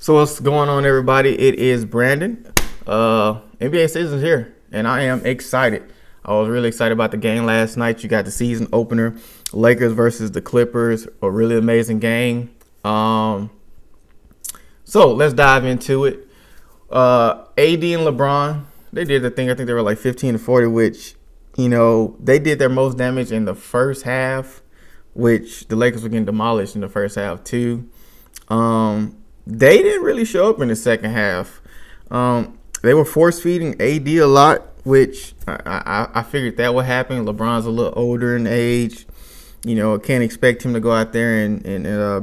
So what's going on, everybody? It is Brandon. NBA season's here, and I am excited. I was really excited about the game last night. You got the season opener, Lakers versus the Clippers, a really amazing game. So let's dive into it. AD and LeBron, they did the thing. I think they were like 15-40, which, they did their most damage in the first half, which the Lakers were getting demolished in the first half too. They didn't really show up in the second half. They were force feeding AD a lot, which I figured that would happen. LeBron's a little older in age. Can't expect him to go out there and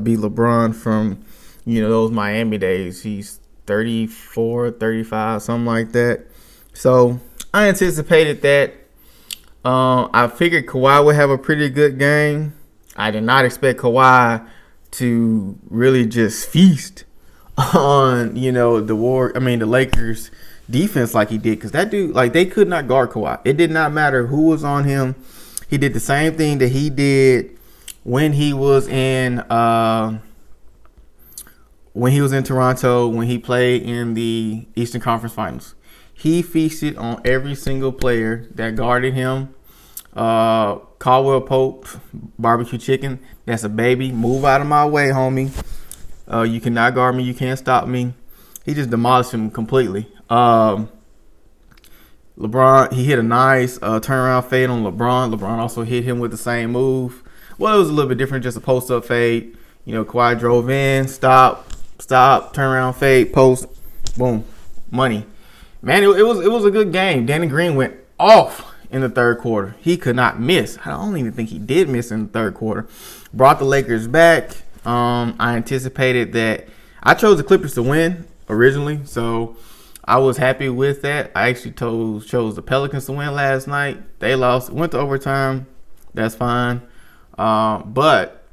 be LeBron from, those Miami days. He's 34, 35, something like that. So I anticipated that. I figured Kawhi would have a pretty good game. I did not expect Kawhi to really just feast on, the Lakers defense like he did, because that dude, they could not guard Kawhi. It did not matter who was on him. He did the same thing that he did when he was in Toronto, when he played in the Eastern Conference Finals. He feasted on every single player that guarded him. Caldwell Pope, barbecue chicken, that's a baby. Move out of my way, homie. You cannot guard me. You can't stop me. He just demolished him completely. LeBron, he hit a nice turnaround fade on LeBron. LeBron also hit him with the same move. Well, it was a little bit different, just a post-up fade. Kawhi drove in, stop, turnaround fade, post, boom, money. Man, it was a good game. Danny Green went off in the third quarter. He could not miss. I don't even think he did miss in the third quarter. Brought the Lakers back. I anticipated that. I chose the Clippers to win originally, so I was happy with that. I actually chose the Pelicans to win last night. They lost. Went to overtime. That's fine. But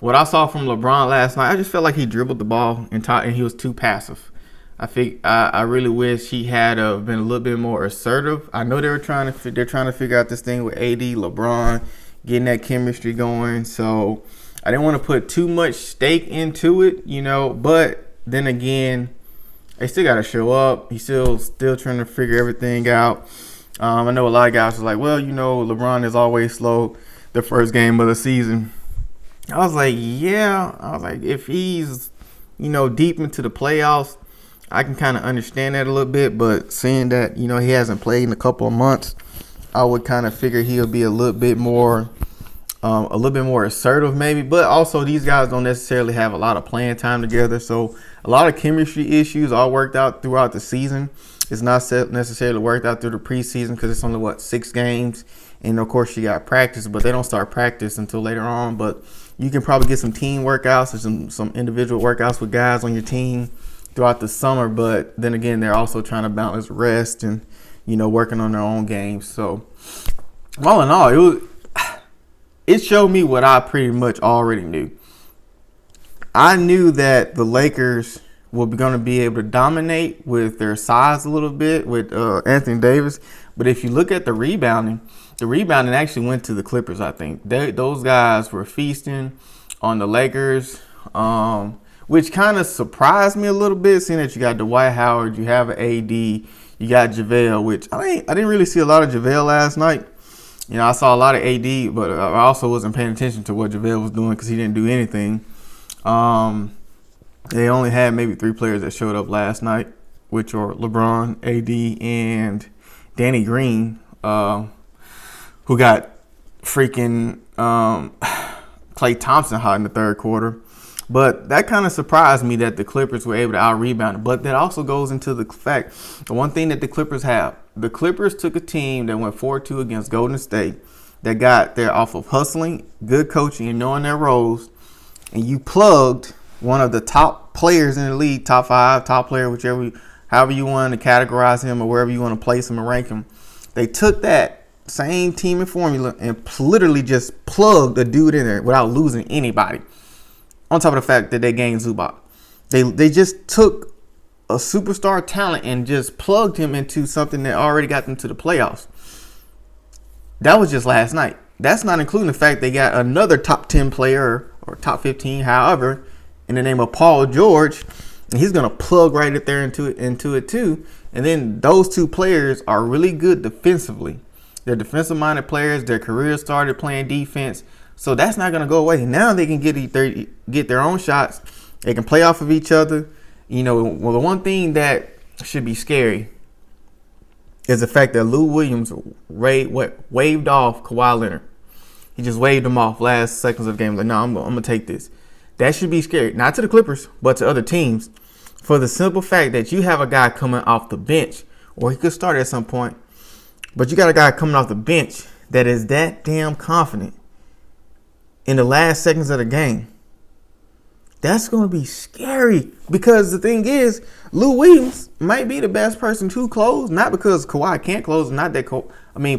what I saw from LeBron last night, I just felt like he dribbled the ball and he was too passive. I really wish he had been a little bit more assertive. I know they're trying to figure out this thing with AD, LeBron, getting that chemistry going. So I didn't want to put too much stake into it, But then again, they still got to show up. He's still trying to figure everything out. I know a lot of guys are like, well, LeBron is always slow the first game of the season. I was like, yeah. I was like, if he's, deep into the playoffs, I can kind of understand that a little bit, but seeing that, he hasn't played in a couple of months, I would kind of figure he'll be a little bit more assertive maybe. But also, these guys don't necessarily have a lot of playing time together, so a lot of chemistry issues all worked out throughout the season. It's not necessarily worked out through the preseason because it's only, 6 games, and of course you got practice, but they don't start practice until later on. But you can probably get some team workouts or some individual workouts with guys on your team throughout the summer, but then again, they're also trying to balance rest and, working on their own games. So, all in all, it showed me what I pretty much already knew. I knew that the Lakers were going to be able to dominate with their size a little bit with Anthony Davis, but if you look at the rebounding actually went to the Clippers. I think those guys were feasting on the Lakers. Which kind of surprised me a little bit, seeing that you got Dwight Howard, you have an AD, you got JaVale, which I didn't really see a lot of JaVale last night. I saw a lot of AD, but I also wasn't paying attention to what JaVale was doing because he didn't do anything. They only had maybe 3 players that showed up last night, which are LeBron, AD, and Danny Green, who got freaking Klay Thompson hot in the third quarter. But that kind of surprised me that the Clippers were able to out-rebound. But that also goes into the fact, the one thing that the Clippers have, the Clippers took a team that went 4-2 against Golden State that got there off of hustling, good coaching, and knowing their roles, and you plugged one of the top players in the league, top 5, top player, however you want to categorize him or wherever you want to place him and rank him. They took that same team and formula and literally just plugged a dude in there without losing anybody. On top of the fact that they gained Zubac. They just took a superstar talent and just plugged him into something that already got them to the playoffs. That was just last night. That's not including the fact they got another top 10 player or top 15, however, in the name of Paul George, And he's gonna plug right it there into it too. And then those two players are really good defensively. They're defensive-minded players. Their careers started playing defense, so that's not gonna go away. Now they can get their own shots. They can play off of each other. You know, well, the one thing that should be scary is the fact that Lou Williams waved off Kawhi Leonard. He just waved him off last seconds of the game. Like, no, I'm gonna take this. That should be scary, not to the Clippers, but to other teams, for the simple fact that you have a guy coming off the bench, or he could start at some point, but you got a guy coming off the bench that is that damn confident in the last seconds of the game. That's going to be scary, because the thing is, Lou Williams might be the best person to close, not because Kawhi can't close, not that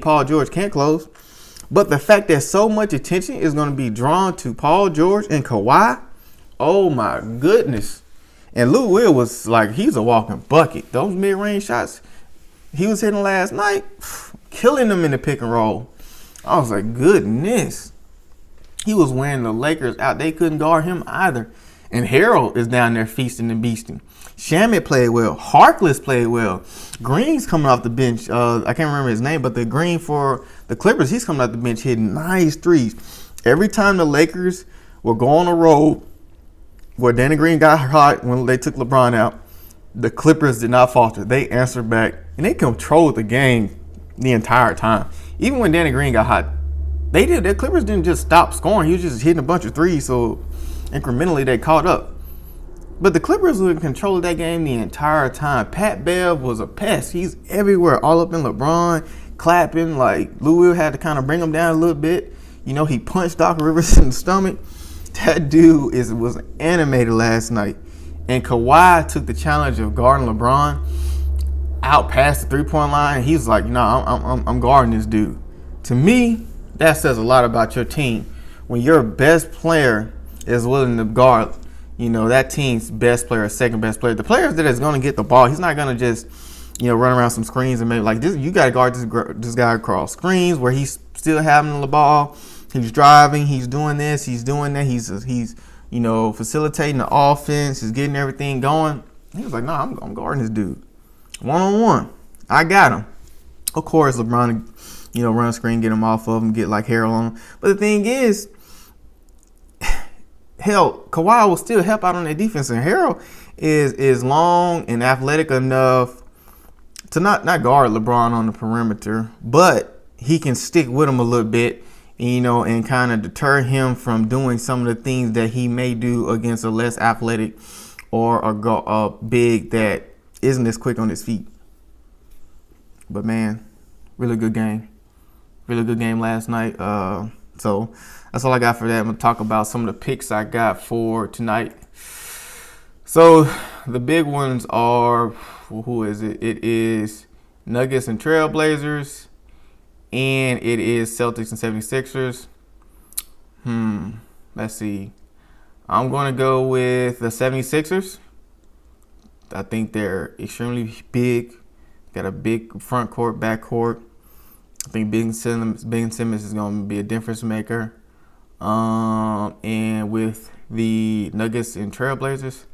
Paul George can't close, but the fact that so much attention is going to be drawn to Paul George and Kawhi. Oh my goodness. And Lou Will was like, he's a walking bucket. Those mid-range shots he was hitting last night, killing them in the pick and roll. I was like, goodness. He was wearing the Lakers out. They couldn't guard him either. And Harold is down there feasting and beasting. Shamet played well. Harkless played well. Green's coming off the bench. I can't remember his name, but the Green for the Clippers, he's coming off the bench hitting nice threes. Every time the Lakers will go on a road where Danny Green got hot when they took LeBron out, the Clippers did not falter. They answered back, and they controlled the game the entire time. Even when Danny Green got hot, the Clippers didn't just stop scoring. He was just hitting a bunch of threes, so incrementally they caught up. But the Clippers were in control of that game the entire time. Pat Bev was a pest. He's everywhere, all up in LeBron, clapping. Like, Lou Will had to kind of bring him down a little bit. You know, he punched Doc Rivers in the stomach. That dude was animated last night. And Kawhi took the challenge of guarding LeBron out past the three-point line. He's like, I'm guarding this dude. To me, that says a lot about your team. When your best player is willing to guard, that team's best player, second best player, the players that is going to get the ball, he's not going to just, run around some screens and maybe like this. You got to guard this guy across screens where he's still having the ball. He's driving. He's doing this. He's doing that. He's facilitating the offense. He's getting everything going. He was like, no, I'm guarding this dude. One-on-one. I got him. Of course, LeBron, run screen, get him off of him, get like Harold on him. But the thing is, hell, Kawhi will still help out on that defense. And Harold is long and athletic enough to not guard LeBron on the perimeter, but he can stick with him a little bit, and kind of deter him from doing some of the things that he may do against a less athletic or a big that isn't as quick on his feet. But man, really good game. Really good game last night. So that's all I got for that. I'm going to talk about some of the picks I got for tonight. So the big ones are, who is it? It is Nuggets and Trailblazers, and it is Celtics and 76ers. Let's see. I'm going to go with the 76ers. I think they're extremely big. Got a big front court, back court. I think Ben Simmons is going to be a difference maker. And with the Nuggets and Trailblazers,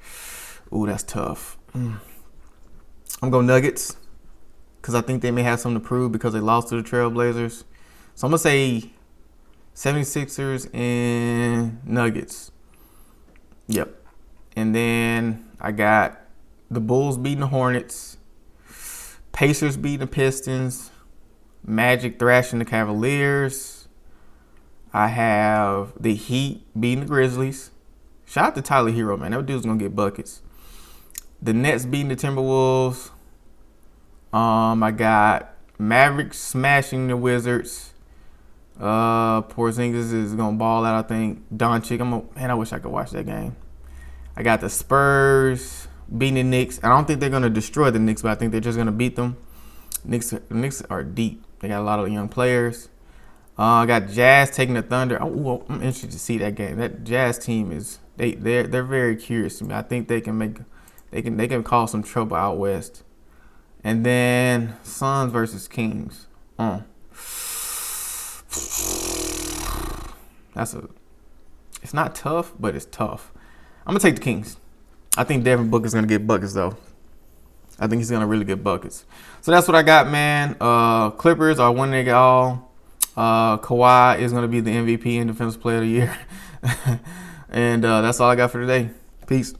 ooh, that's tough. I'm going Nuggets because I think they may have something to prove because they lost to the Trailblazers. So I'm going to say 76ers and Nuggets. Yep. And then I got the Bulls beating the Hornets, Pacers beating the Pistons, Magic thrashing the Cavaliers. I have the Heat beating the Grizzlies. Shout out to Tyler Hero, man. That dude's going to get buckets. The Nets beating the Timberwolves. I got Mavericks smashing the Wizards. Porzingis is going to ball out, I think. Doncic. I wish I could watch that game. I got the Spurs beating the Knicks. I don't think they're going to destroy the Knicks, but I think they're just going to beat them. The Knicks are deep. They got a lot of young players. I got Jazz taking the Thunder. I'm interested to see that game. That Jazz team is they're very curious to me. I think they can cause some trouble out west. And then Suns versus Kings. It's not tough, but it's tough. I'm gonna take the Kings. I think Devin Booker's gonna get buckets though. I think he's gonna really get buckets. So that's what I got, man. Clippers are winning it all. Kawhi is gonna be the MVP and Defensive Player of the Year. And that's all I got for today. Peace.